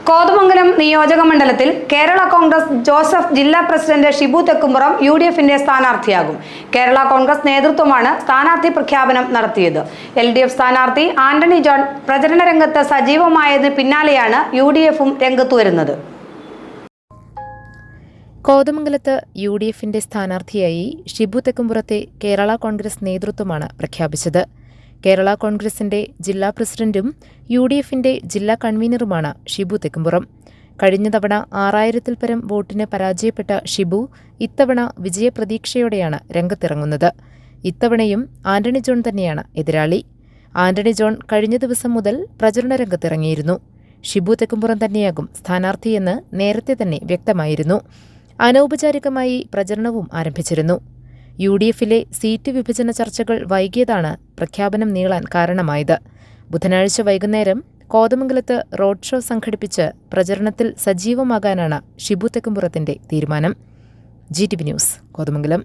കോതമംഗലം നിയോജക മണ്ഡലത്തിൽ കേരള കോൺഗ്രസ് ജോസഫ് ജില്ലാ പ്രസിഡന്റ് ഷിബു തെക്കുംപുറം UDFന്റെ സ്ഥാനാർത്ഥിയാകും. കേരള കോൺഗ്രസ് നേതൃത്വമാണ് സ്ഥാനാർത്ഥി പ്രഖ്യാപനം നടത്തിയത്. LDF സ്ഥാനാർത്ഥി ആന്റണി ജോൺ പ്രചരണ രംഗത്ത് സജീവമായതിന് പിന്നാലെയാണ് UDFും രംഗത്തു വരുന്നത്. കോതമംഗലത്ത് UDFന്റെ സ്ഥാനാർത്ഥിയായി ഷിബു തെക്കുംപുറത്തെ കേരള കോൺഗ്രസ് നേതൃത്വമാണ് പ്രഖ്യാപിച്ചത്. കേരള കോൺഗ്രസിന്റെ ജില്ലാ പ്രസിഡന്റും UDFന്റെ ജില്ലാ കൺവീനറുമാണ് ഷിബു തെക്കുംപുറം. കഴിഞ്ഞ തവണ 6000-ൽ പരം വോട്ടിന് പരാജയപ്പെട്ട ഷിബു ഇത്തവണ വിജയപ്രതീക്ഷയോടെയാണ് രംഗത്തിറങ്ങുന്നത്. ഇത്തവണയും ആന്റണി ജോൺ തന്നെയാണ് എതിരാളി. ആന്റണി ജോൺ കഴിഞ്ഞ ദിവസം മുതൽ പ്രചരണ രംഗത്തിറങ്ങിയിരുന്നു. ഷിബു തെക്കുംപുറം തന്നെയാകും സ്ഥാനാർത്ഥിയെന്ന് നേരത്തെ തന്നെ വ്യക്തമായിരുന്നു. അനൗപചാരികമായി പ്രചരണവും ആരംഭിച്ചിരുന്നു. UDFിലെ സീറ്റ് വിഭജന ചർച്ചകൾ വൈകിയതാണ് പ്രഖ്യാപനം നീളാൻ കാരണമായത്. ബുധനാഴ്ച വൈകുന്നേരം കോതമംഗലത്ത് റോഡ് ഷോ സംഘടിപ്പിച്ച് പ്രചരണത്തിൽ സജീവമാകാനാണ് ഷിബു തെക്കുംപുറത്തിന്റെ തീരുമാനം. GTV news, Kothamangalam.